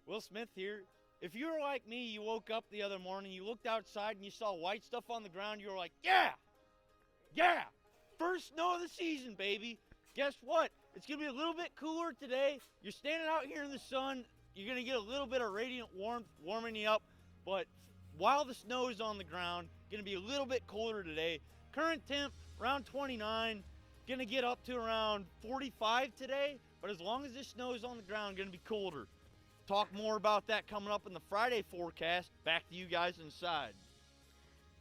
Will Smith here. If you were like me, you woke up the other morning, you looked outside and you saw white stuff on the ground, you were like, yeah! First snow of the season, baby. Guess what? It's going to be a little bit cooler today. You're standing out here in the sun. You're going to get a little bit of radiant warmth warming you up. But while the snow is on the ground, going to be a little bit colder today. Current temp around 29. Going to get up to around 45 today. But as long as this snow is on the ground, going to be colder. Talk more about that coming up in the Friday forecast. Back to you guys inside.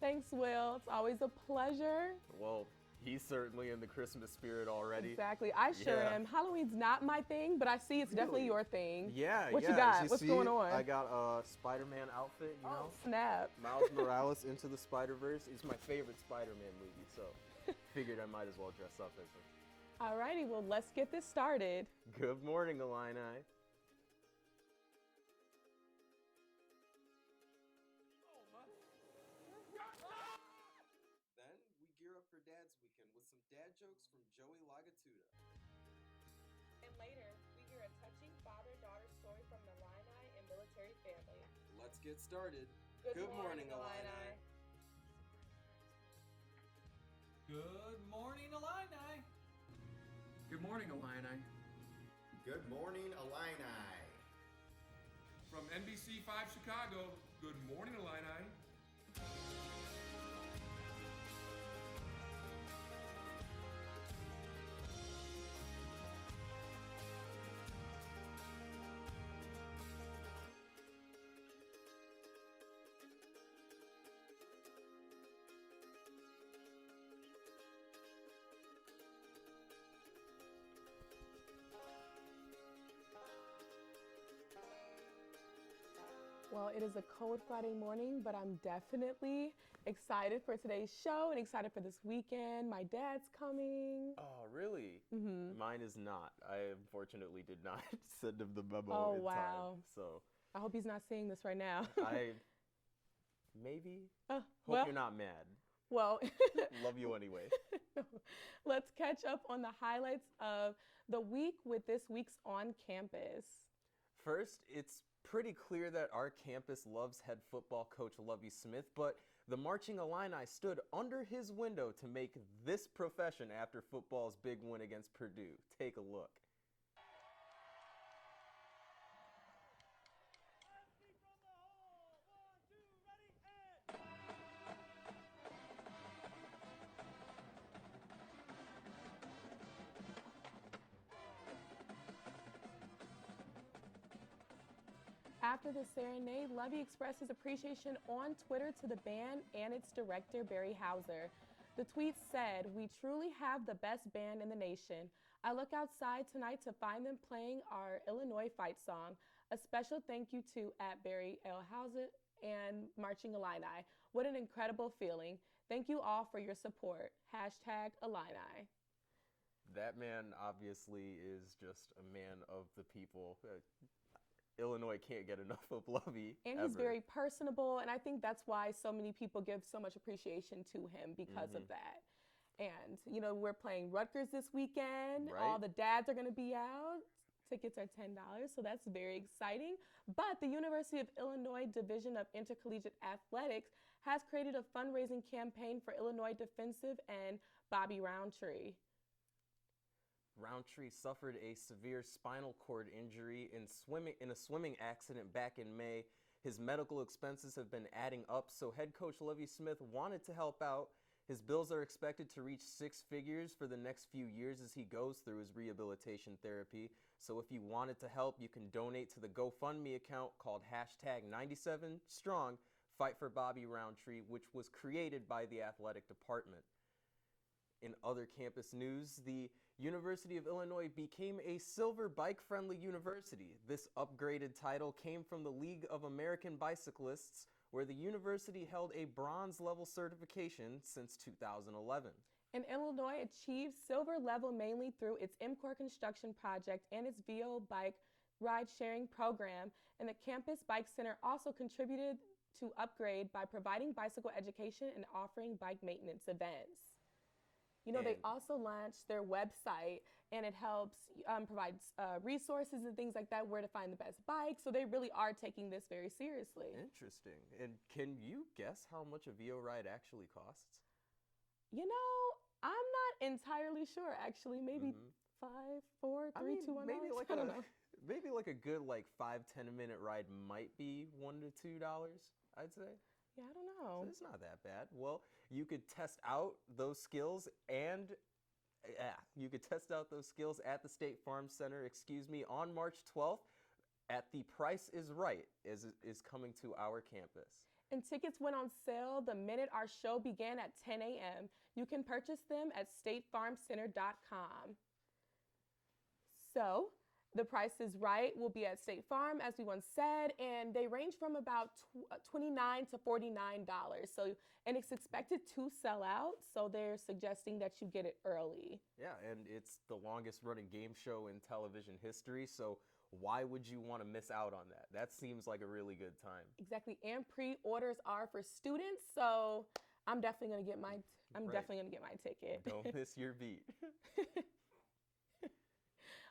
Thanks, Will. It's always a pleasure. Well, he's certainly in the Christmas spirit already. Exactly. I sure am. Halloween's not my thing, but I see it's definitely your thing. Yeah, What you got? What's going on? I got a Spider-Man outfit, you know? Snap. Miles Morales Into the Spider-Verse is my favorite Spider-Man movie, so figured I might as well dress up as him. Alrighty, well, let's get this started. Good morning, Illini. Then we gear up for Dad's Weekend with some dad jokes from Joey Lagatuda. And later, we hear a touching father-daughter story from an Illini and military family. Let's get started. Good morning, Illini. Good morning, Illini. Good morning, Illini. Good morning, Illini. From NBC5 Chicago, good morning, Illini. Well, it is a cold Friday morning, but I'm definitely excited for today's show and excited for this weekend. My dad's coming. Oh, really? Mm-hmm. Mine is not. I unfortunately did not send him the memo Oh, in wow. time. So I hope he's not seeing this right now. Maybe. Well, Hope you're not mad. Well, Love you anyway. let's catch up on the highlights of the week with this week's On Campus. First, it's pretty clear that our campus loves head football coach Lovie Smith, but the Marching Illini stood under his window to make this profession after football's big win against Purdue. Take a look. After the serenade, Lovie expressed his appreciation on Twitter to the band and its director, Barry Hauser. The tweet said, "We truly have the best band in the nation. I look outside tonight to find them playing our Illinois fight song. A special thank you to @Barry L. Hauser and Marching Illini. What an incredible feeling. Thank you all for your support. #Illini." That man obviously is just a man of the people. Illinois can't get enough of Lovie. And he's very personable, and I think that's why so many people give so much appreciation to him because of that. And, you know, we're playing Rutgers this weekend. Right. All the dads are going to be out. Tickets are $10, so that's very exciting. But the University of Illinois Division of Intercollegiate Athletics has created a fundraising campaign for Illinois defensive end Bobby Roundtree. Roundtree suffered a severe spinal cord injury in a swimming accident back in May. His medical expenses have been adding up, so head coach Lovie Smith wanted to help out. His bills are expected to reach 6 figures for the next few years as he goes through his rehabilitation therapy. So if you wanted to help, you can donate to the GoFundMe account called #97Strong Fight for Bobby Roundtree, which was created by the athletic department. In other campus news, the University of Illinois became a silver bike-friendly university. This upgraded title came from the League of American Bicyclists, where the university held a bronze-level certification since 2011. And Illinois achieved silver level mainly through its MCOR construction project and its VO bike ride-sharing program. And the Campus Bike Center also contributed to upgrade by providing bicycle education and offering bike maintenance events. You know, they And- also launched their website, and it helps provides resources and things like that, where to find the best bike. So they really are taking this very seriously. Interesting. And can you guess how much a VO ride actually costs? You know, I'm not entirely sure, actually. Maybe Mhm. 5, 4, I 3, mean, 2, 1. maybe like I don't know. maybe like a good like 5-10 minute ride might be $1 to $2, I'd say. Yeah, I don't So know. it's not that bad. Well, you could test out those skills and you could test out those skills at the State Farm Center, on March 12th at The Price is Right is coming to our campus. And tickets went on sale the minute our show began at 10 a.m. You can purchase them at statefarmcenter.com. So, The Price is Right will be at State Farm, as we once said, and they range from about $29 to $49. So, and it's expected to sell out, so they're suggesting that you get it early. Yeah, and it's the longest running game show in television history, so why would you want to miss out on that? That seems like a really good time. Exactly, and pre-orders are for students, so I'm definitely gonna get my Right. definitely gonna get my ticket. Don't miss your beat.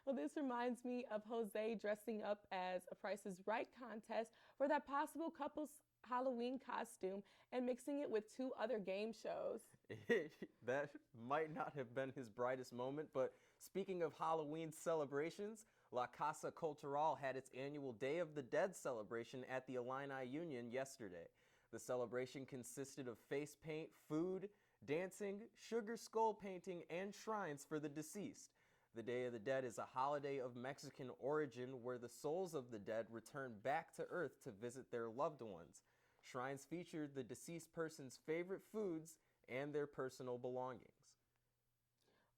Well, this reminds me of Jose dressing up as a Price is Right contest for that possible couple's Halloween costume and mixing it with 2 other game shows. That might not have been his brightest moment, but speaking of Halloween celebrations, La Casa Cultural had its annual Day of the Dead celebration at the Illini Union yesterday. The celebration consisted of face paint, food, dancing, sugar skull painting, and shrines for the deceased. The Day of the Dead is a holiday of Mexican origin where the souls of the dead return back to Earth to visit their loved ones. Shrines featured the deceased person's favorite foods and their personal belongings.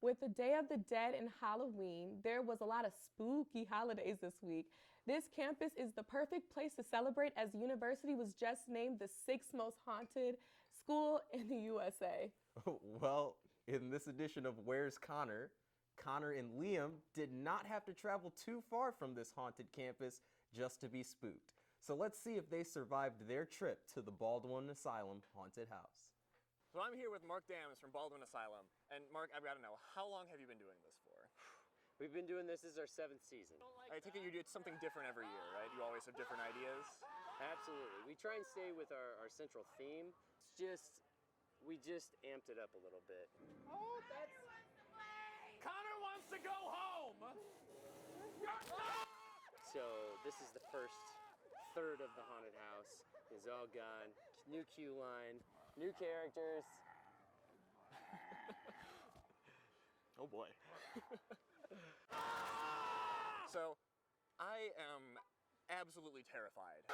With the Day of the Dead and Halloween, there was a lot of spooky holidays this week. This campus is the perfect place to celebrate, as the university was just named the 6th most haunted school in the USA. Well, in this edition of Where's Connor, Connor and Liam did not have to travel too far from this haunted campus just to be spooked. So let's see if they survived their trip to the Baldwin Asylum haunted house. So I'm here with Mark Dams from Baldwin Asylum. And Mark, I've got to know, how long have you been doing this for? We've been doing this as our 7th season. I take it you do something different every year, right? You always have different ideas. Absolutely. We try and stay with our central theme. We just amped it up a little bit. Oh, that's... Connor wants to go home! So this is the first third of the haunted house. It's all gone. New queue line, new characters. Oh boy. So, I am absolutely terrified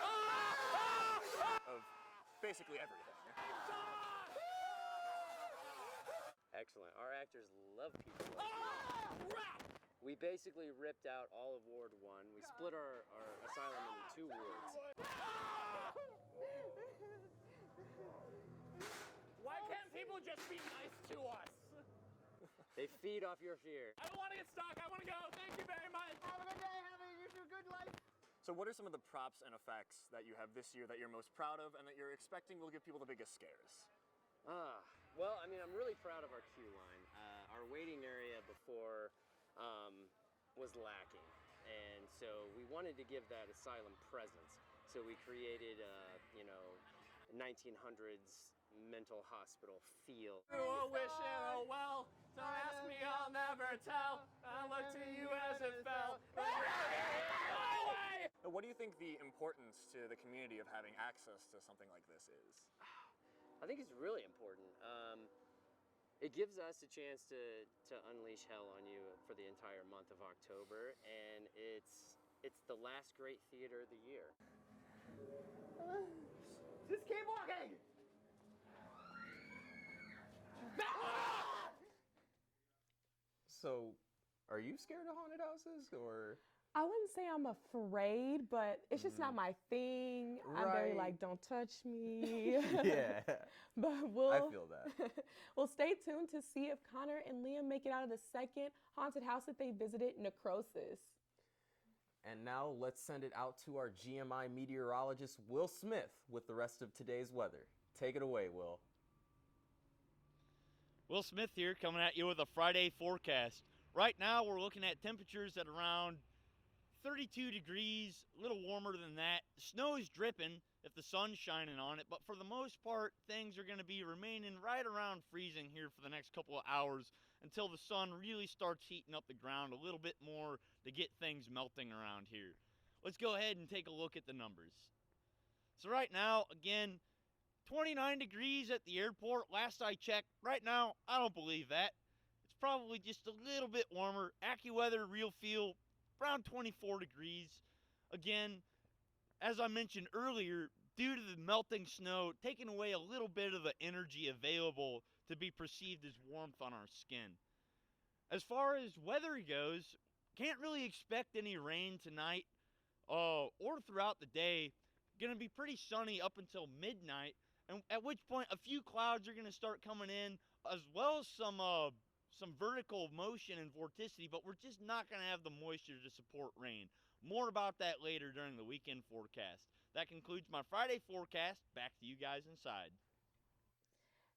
of basically everything. Excellent. Our actors love people like you. We basically ripped out all of Ward 1. We split our asylum into 2 wards. Why can't people just be nice to us? They feed off your fear. I don't want to get stuck. I want to go. Thank you very much. Have a good day. Have a good life. So what are some of the props and effects that you have this year that you're most proud of and that you're expecting will give people the biggest scares? Well, I mean, I'm really proud of our queue line. Our waiting area before was lacking, and so we wanted to give that asylum presence. So we created, 1900s mental hospital feel. Oh, wishing, oh well, don't ask me, I'll never tell. I look to you as it fell. What do you think the importance to the community of having access to something like this is? I think it's really important. It gives us a chance to unleash hell on you for the entire month of October, and it's the last great theater of the year. Just keep walking! So, are you scared of haunted houses, or? I wouldn't say I'm afraid, but it's just not my thing. I'm very Right. like, don't touch me. Yeah, But I feel that. We'll stay tuned to see if Connor and Liam make it out of the second haunted house that they visited, Necrosis. And now let's send it out to our GMI meteorologist, Will Smith, with the rest of today's weather. Take it away, Will. Will Smith here, coming at you with a Friday forecast. Right now, we're looking at temperatures at around 32 degrees, a little warmer than that. The snow is dripping if the sun's shining on it, but for the most part, things are going to be remaining right around freezing here for the next couple of hours until the sun really starts heating up the ground a little bit more to get things melting around here. Let's go ahead and take a look at the numbers. So right now, again, 29 degrees at the airport. Last I checked, right now, I don't believe that. It's probably just a little bit warmer. AccuWeather Real Feel, around 24 degrees. Again, as I mentioned earlier, due to the melting snow, taking away a little bit of the energy available to be perceived as warmth on our skin. As far as weather goes, can't really expect any rain tonight or throughout the day. Going to be pretty sunny up until midnight, and at which point a few clouds are going to start coming in, as well as some vertical motion and vorticity, but we're just not going to have the moisture to support rain. More about that later during the weekend forecast. That concludes my Friday forecast. Back to you guys inside.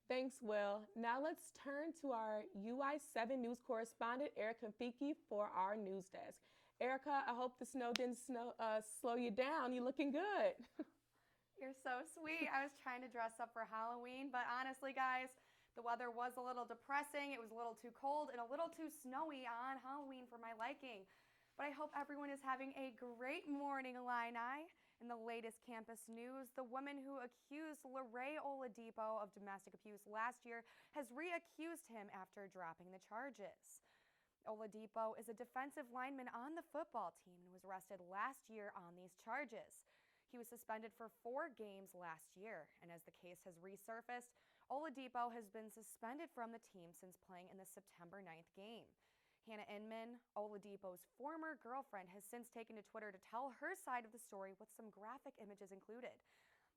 Thanks, Will. Now let's turn to our UI7 news correspondent, Erica Fiki, for our news desk. Erica, I hope the snow didn't slow you down. You're looking good. You're so sweet. I was trying to dress up for Halloween, but honestly, guys, the weather was a little depressing. It was a little too cold and a little too snowy on Halloween for my liking. But I hope everyone is having a great morning, Illini. In the latest campus news, the woman who accused Lorraine Oladipo of domestic abuse last year has re-accused him after dropping the charges. Oladipo is a defensive lineman on the football team and was arrested last year on these charges. He was suspended for 4 games last year, and as the case has resurfaced, Oladipo has been suspended from the team since playing in the September 9th game. Hannah Inman, Oladipo's former girlfriend, has since taken to Twitter to tell her side of the story with some graphic images included.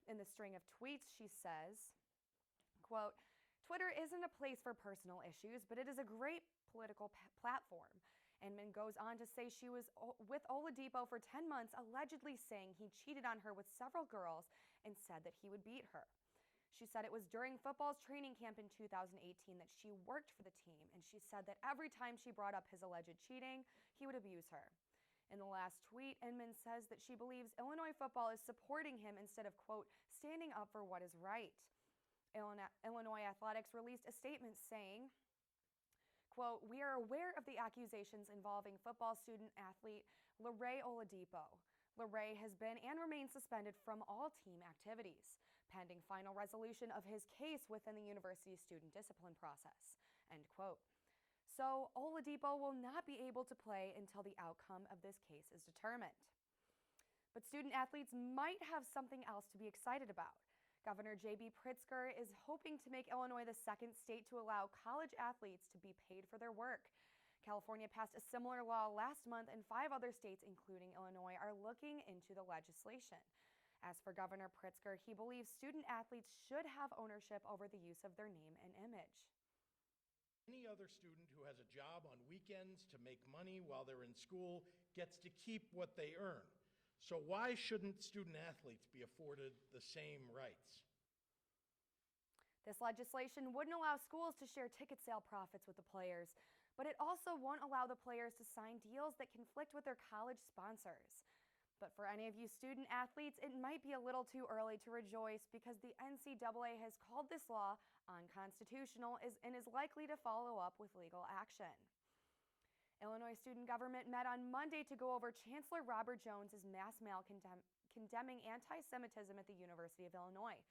In the string of tweets, she says, quote, "Twitter isn't a place for personal issues, but it is a great political platform." Inman goes on to say she was with Oladipo for 10 months, allegedly saying he cheated on her with several girls and said that he would beat her. She said it was during football's training camp in 2018 that she worked for the team, and she said that every time she brought up his alleged cheating, he would abuse her. In the last tweet, Inman says that she believes Illinois football is supporting him instead of, quote, standing up for what is right. Illinois Athletics released a statement saying, quote, "We are aware of the accusations involving football student athlete Lorraine Oladipo. Lorraine has been and remains suspended from all team activities, pending final resolution of his case within the university's student discipline process," end quote. So Oladipo will not be able to play until the outcome of this case is determined. But student athletes might have something else to be excited about. Governor J.B. Pritzker is hoping to make Illinois the second state to allow college athletes to be paid for their work. California passed a similar law last month, and 5 other states, including Illinois, are looking into the legislation. As for Governor Pritzker, he believes student athletes should have ownership over the use of their name and image. Any other student who has a job on weekends to make money while they're in school gets to keep what they earn. So why shouldn't student athletes be afforded the same rights? This legislation wouldn't allow schools to share ticket sale profits with the players, but it also won't allow the players to sign deals that conflict with their college sponsors. But for any of you student athletes, it might be a little too early to rejoice because the NCAA has called this law unconstitutional and is likely to follow up with legal action. Illinois student government met on Monday to go over Chancellor Robert Jones's mass mail condemning anti-Semitism at the University of Illinois.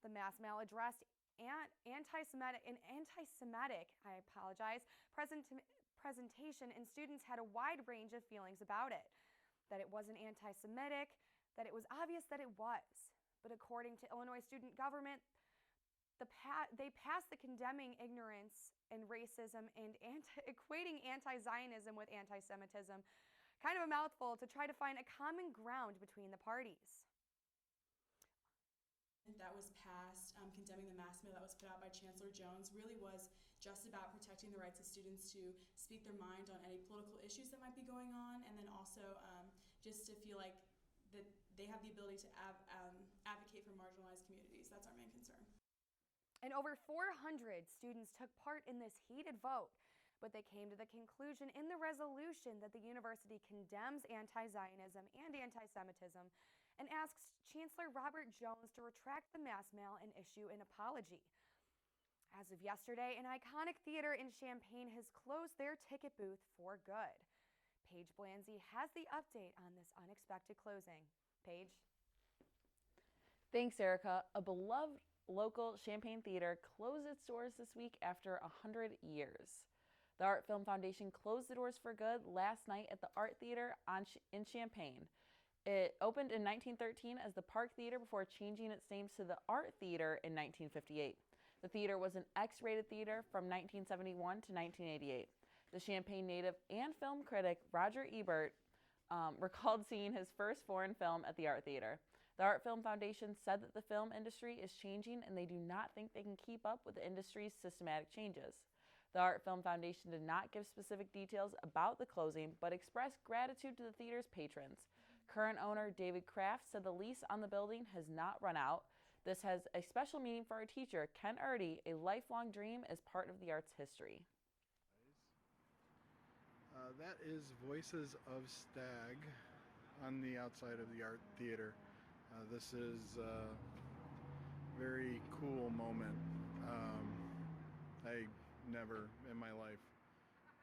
The mass mail addressed anti-Semitic presentation, and students had a wide range of feelings about it. That it wasn't anti-Semitic, that it was obvious that it was. But according to Illinois student government, they passed the condemning ignorance and racism and equating anti-Zionism with anti-Semitism, kind of a mouthful, to try to find a common ground between the parties. That was passed, condemning the mass mail that was put out by Chancellor Jones, really was just about protecting the rights of students to speak their mind on any political issues that might be going on, and then also just to feel like that they have the ability to advocate for marginalized communities. That's our main concern. And over 400 students took part in this heated vote, but they came to the conclusion in the resolution that the university condemns anti-Zionism and anti-Semitism and asks Chancellor Robert Jones to retract the mass mail and issue an apology. As of yesterday, an iconic theater in Champaign has closed their ticket booth for good. Paige Blanzy has the update on this unexpected closing. Paige? Thanks, Erica. A beloved local Champaign theater closed its doors this week after 100 years. The Art Film Foundation closed the doors for good last night at the Art Theater in Champaign. It opened in 1913 as the Park Theater before changing its name to the Art Theater in 1958. The theater was an X-rated theater from 1971 to 1988. The Champaign native and film critic Roger Ebert recalled seeing his first foreign film at the Art Theater. The Art Film Foundation said that the film industry is changing and they do not think they can keep up with the industry's systematic changes. The Art Film Foundation did not give specific details about the closing, but expressed gratitude to the theater's patrons. Current owner David Kraft said the lease on the building has not run out. This has a special meaning for our teacher, Ken Erdy. A lifelong dream is part of the art's history. That is Voices of Stag on the outside of the Art Theater. This is a very cool moment. I never in my life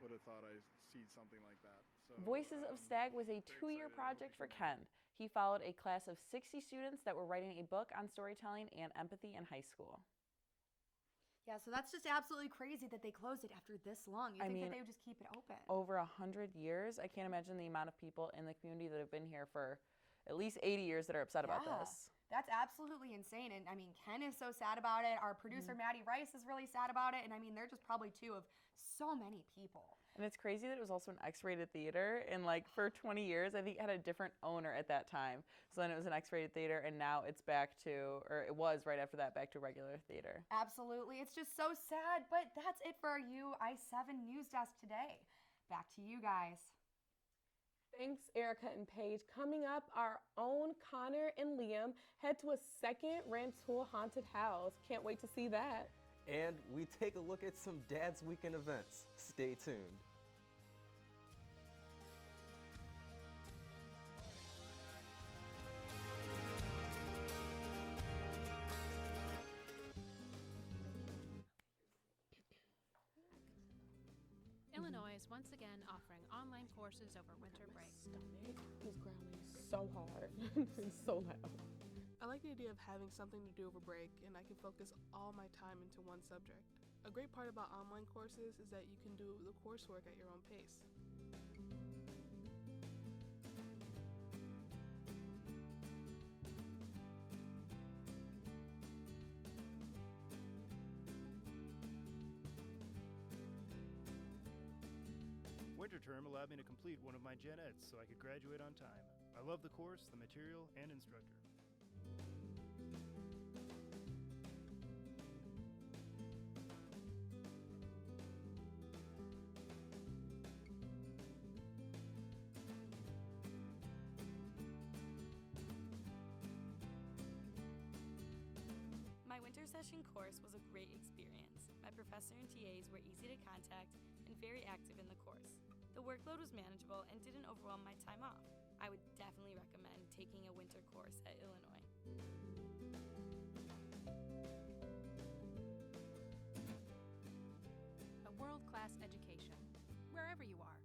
would have thought I'd see something like that. So, Voices of Stag was a 2-year project for Ken. He followed a class of 60 students that were writing a book on storytelling and empathy in high school. Yeah, so that's just absolutely crazy that they closed it after this long. You think that they would just keep it open? Over 100 years. I can't imagine the amount of people in the community that have been here for at least 80 years that are upset about this. That's absolutely insane. And I mean, Ken is so sad about it. Our producer, Maddie Rice, is really sad about it. And I mean, they're just probably two of so many people. And it's crazy that it was also an X-rated theater. And like for 20 years, I think it had a different owner at that time. So then it was an X-rated theater and now it's back to, or it was right after that, back to a regular theater. Absolutely. It's just so sad. But that's it for our UI7 News Desk today. Back to you guys. Thanks, Erica and Paige. Coming up, our own Connor and Liam head to a second Rantoul haunted house. Can't wait to see that. And we take a look at some Dad's Weekend events. Stay tuned. Illinois is once again offering online courses over winter break. Stomach is growling so hard and so loud. I like the idea of having something to do over break, and I can focus all my time into one subject. A great part about online courses is that you can do the coursework at your own pace. Winter term allowed me to complete one of my gen eds so I could graduate on time. I love the course, the material, and instructor. My winter session course was a great experience. My professor and TAs were easy to contact and very active in the course. The workload was manageable and didn't overwhelm my time off. I would definitely recommend taking a winter course at Illinois. A world-class education, wherever you are.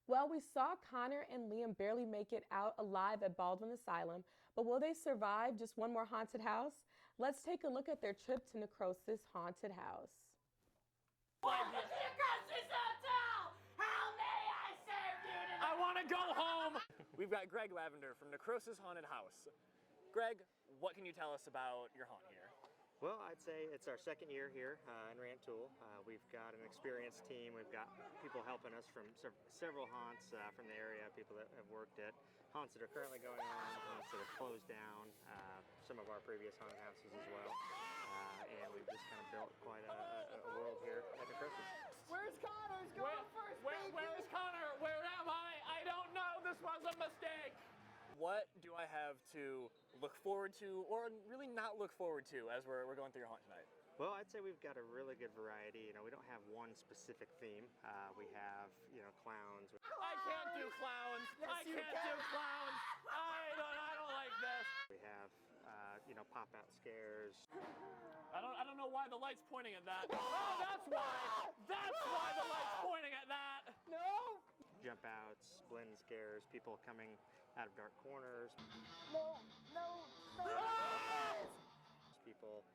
Well, we saw Connor and Liam barely make it out alive at Baldwin Asylum, but will they survive just one more haunted house? Let's take a look at their trip to Necrosis Haunted House. Welcome to Necrosis Hotel! How may I serve you tonight? I want to go home! We've got Greg Lavender from Necrosis Haunted House. Greg, what can you tell us about your haunt here? Well, I'd say it's our second year here in Rantoul. We've got an experienced team. We've got people helping us from several haunts from the area, people that have worked at haunts that are currently going on, haunts that have closed down, some of our previous haunted houses as well. And we've just kind of built quite a world here at Necrosis. Where's Connor? He's going first, baby! Where's Connor? Where am I? I don't know. This was a mistake. what do I have to look forward to, or really not look forward to, as we're going through your hunt tonight? Well, I'd say we've got a really good variety. You know, we don't have one specific theme. We have, you know, clowns. I can't do clowns. I can't do clowns. I don't like this. We have, you know, pop-out scares. I don't know why the light's pointing at that. Oh, that's why. That's why the light's pointing at that. No. Jump outs, blend scares, people coming out of dark corners. No. People,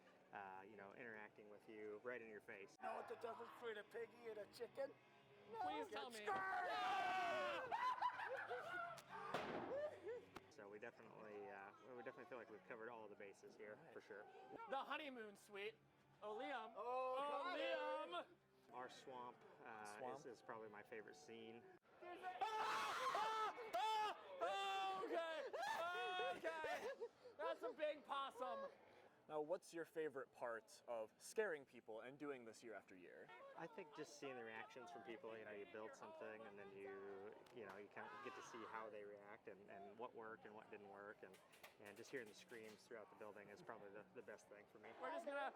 you know, interacting with you right in your face. Know what the difference between a piggy and a chicken? Please tell me. So we definitely feel like we've covered all the bases here, for sure. The honeymoon suite. Oh, Liam. Oh, Liam. Our swamp, is probably my favorite scene. Okay. That's a big possum. Now, what's your favorite part of scaring people and doing this year after year? I think just seeing the reactions from people. You know, you build something and then you kind of get to see how they react and what worked and what didn't work, and just hearing the screams throughout the building is probably the best thing for me. We're just gonna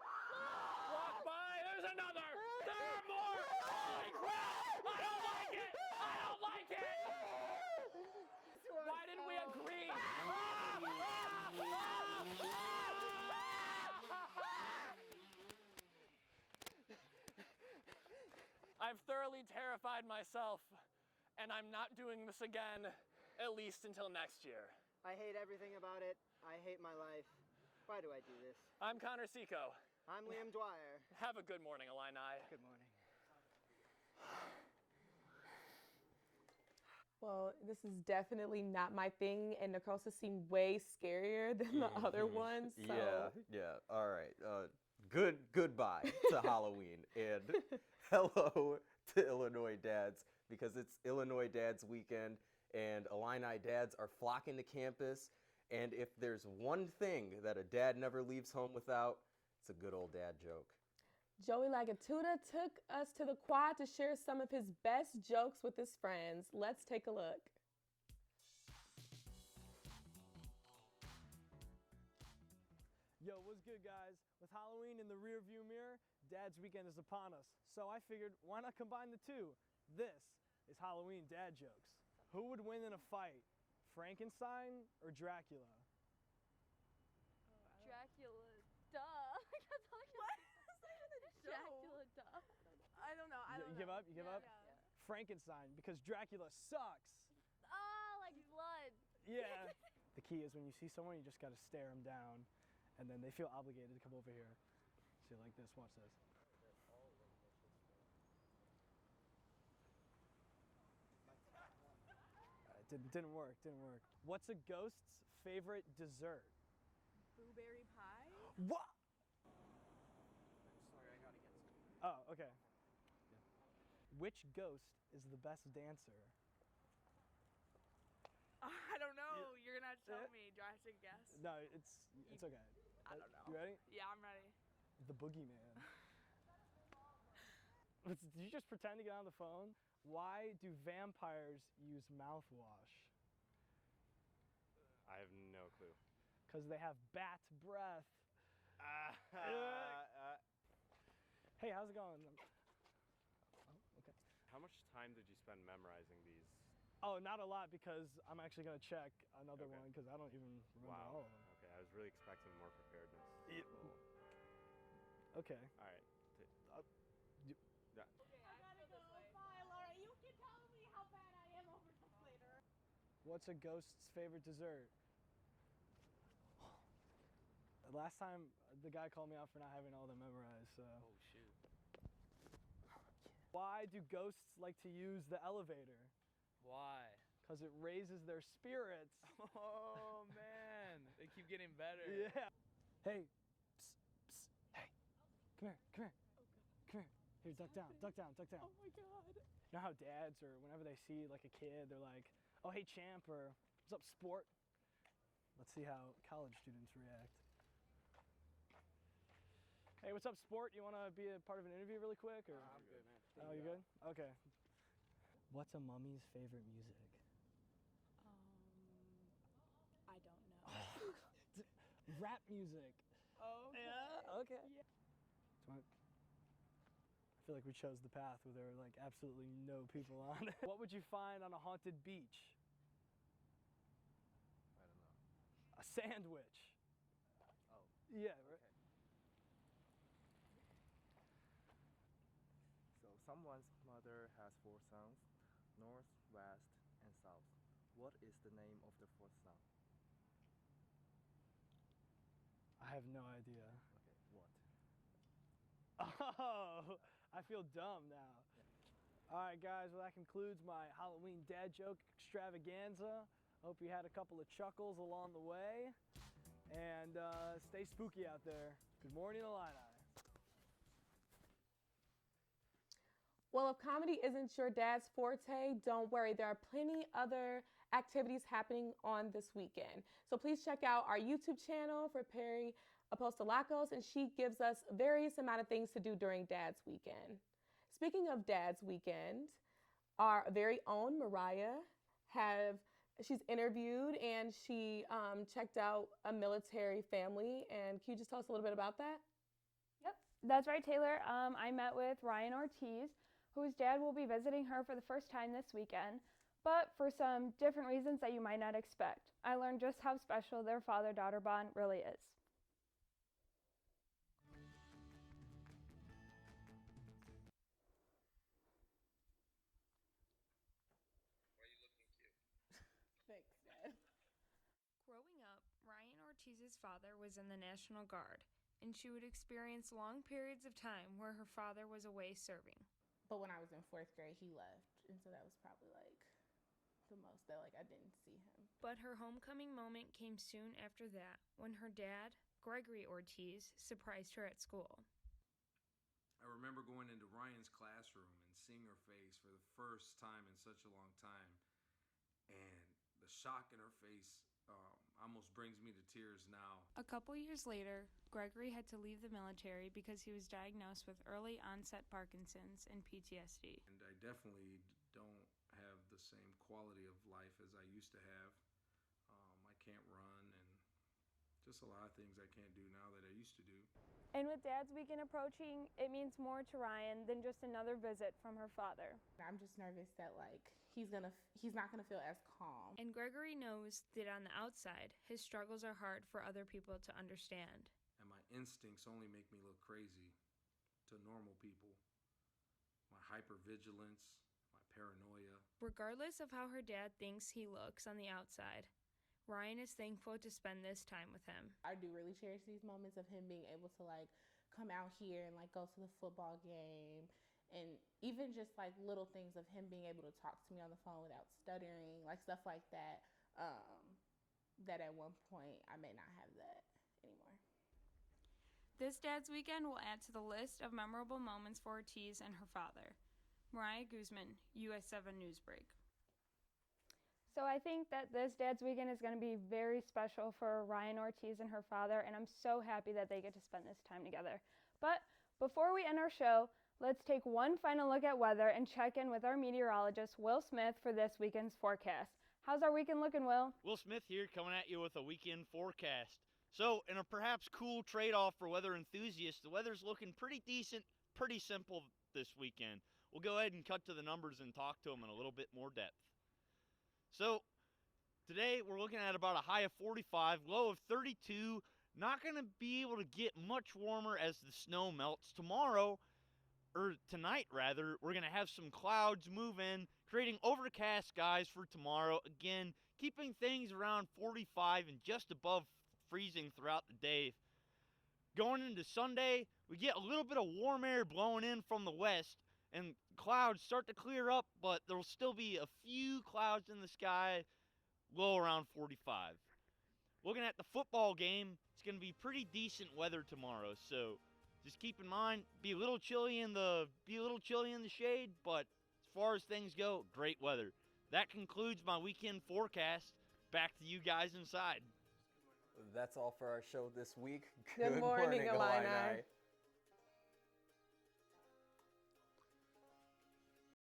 walk by. There's another. There are more. Holy crap! I don't like it. I don't like it. Why didn't we agree? I've thoroughly terrified myself, and I'm not doing this again, at least until next year. I hate everything about it. I hate my life. Why do I do this? I'm Connor Seco. I'm Liam Dwyer. Have a good morning, Illini. Good morning. Well, this is definitely not my thing, and Necrosis seemed way scarier than the other ones. So. Yeah. All right. Goodbye to Halloween, and hello to Illinois dads, because it's Illinois Dads Weekend, and Illini dads are flocking to campus. And if there's one thing that a dad never leaves home without, it's a good old dad joke. Joey Lagatuda took us to the quad to share some of his best jokes with his friends. Let's take a look. Yo, what's good, guys? With Halloween in the rearview mirror, Dad's Weekend is upon us. So I figured, why not combine the two? This is Halloween dad jokes. Who would win in a fight, Frankenstein or Dracula? Dracula, duh. What? Dracula, duh. I don't know. You give up? You give up? Yeah. Frankenstein, because Dracula sucks. Oh, like blood. Yeah. The key is when you see someone, you just gotta stare them down, and then they feel obligated to come over here. See, like this. Watch this. Didn't work. What's a ghost's favorite dessert? Blueberry pie? What? Sorry, I gotta get some. Oh, okay. Which ghost is the best dancer? I don't know. You're gonna have to tell me. Do I have to guess? No, it's okay. I don't know. You ready? Yeah, I'm ready. The boogeyman. Did you just pretend to get on the phone? Why do vampires use mouthwash? I have no clue. Because they have bat breath. Hey, how's it going? Oh, okay. How much time did you spend memorizing these? Oh, not a lot, because I'm actually going to check another one, because I don't even remember all of them. Okay, I was really expecting more preparedness. Okay. All right. What's a ghost's favorite dessert? Last time, the guy called me out for not having all of them memorized, so. Oh, shoot. Why do ghosts like to use the elevator? Why? Because it raises their spirits. Oh, man. They keep getting better. Yeah. Hey. Psst, psst. Hey. Come here. Come here. Here, duck down. Oh my God. You know how dads, or whenever they see like a kid, they're like, oh, hey, champ, or what's up, sport? Let's see how college students react. Hey, what's up, sport? You want to be a part of an interview really quick? Or? I'm good, man. Oh, you good? Okay. What's a mummy's favorite music? rap music. Oh, Yeah, okay. So I feel like we chose the path where there were like absolutely no people on it. What would you find on a haunted beach? I don't know. A sandwich. Oh. Yeah, right. Okay. So someone's mother has 4 sons, north, west, and south. What is the name of the 4th son? I have no idea. Okay, what? Oh, I feel dumb now. All right, guys, well, that concludes my Halloween dad joke extravaganza. Hope you had a couple of chuckles along the way. And stay spooky out there. Good morning, Illini. Well, if comedy isn't your dad's forte, don't worry. There are plenty other activities happening on this weekend. So please check out our YouTube channel for Perry Apostolakos, and she gives us various amount of things to do during Dad's Weekend. Speaking of Dad's Weekend, our very own Mariah she's interviewed and she checked out a military family. And can you just tell us a little bit about that? Yep, that's right, Taylor. I met with Ryan Ortiz, whose dad will be visiting her for the first time this weekend, but for some different reasons that you might not expect. I learned just how special their father-daughter bond really is. Thanks, Dad. Growing up, Ryan Ortiz's father was in the National Guard, and she would experience long periods of time where her father was away serving. But when I was in 4th grade, he left. And so that was probably like the most that like I didn't see him. But her homecoming moment came soon after that, when her dad, Gregory Ortiz, surprised her at school. I remember going into Ryan's classroom and seeing her face for the first time in such a long time. And the shock in her face almost brings me to tears now. A couple years later, Gregory had to leave the military because he was diagnosed with early onset Parkinson's and PTSD. And I definitely don't have the same quality of life as I used to have. I can't run and just a lot of things I can't do now that I used to do. And with Dad's Weekend approaching, it means more to Ryan than just another visit from her father. I'm just nervous that like he's not gonna feel as calm. And Gregory knows that on the outside, his struggles are hard for other people to understand. And my instincts only make me look crazy to normal people. My hypervigilance, my paranoia. Regardless of how her dad thinks he looks on the outside, Ryan is thankful to spend this time with him. I do really cherish these moments of him being able to like come out here and like go to the football game, and even just like little things of him being able to talk to me on the phone without stuttering, like stuff like that. That at one point I may not have that anymore. This Dad's Weekend will add to the list of memorable moments for Ortiz and her father. Mariah Guzman, US 7 Newsbreak. So I think that this Dad's Weekend is going to be very special for Ryan Ortiz and her father, and I'm so happy that they get to spend this time together. But before we end our show, let's take one final look at weather and check in with our meteorologist, Will Smith, for this weekend's forecast. How's our weekend looking, Will? Will Smith here, coming at you with a weekend forecast. So, in a perhaps cool trade-off for weather enthusiasts, the weather's looking pretty decent, pretty simple this weekend. We'll go ahead and cut to the numbers and talk to them in a little bit more depth. So, today we're looking at about a high of 45, low of 32. Not going to be able to get much warmer as the snow melts. Tomorrow, or tonight rather, we're going to have some clouds move in, creating overcast skies for tomorrow. Again, keeping things around 45 and just above freezing throughout the day. Going into Sunday, we get a little bit of warm air blowing in from the west, and clouds start to clear up, but there will still be a few clouds in the sky, low around 45. Looking at the football game, it's going to be pretty decent weather tomorrow, so just keep in mind, be a little chilly in the shade, but as far as things go, great weather. That concludes my weekend forecast. Back to you guys inside. That's all for our show this week. Good morning, Illini.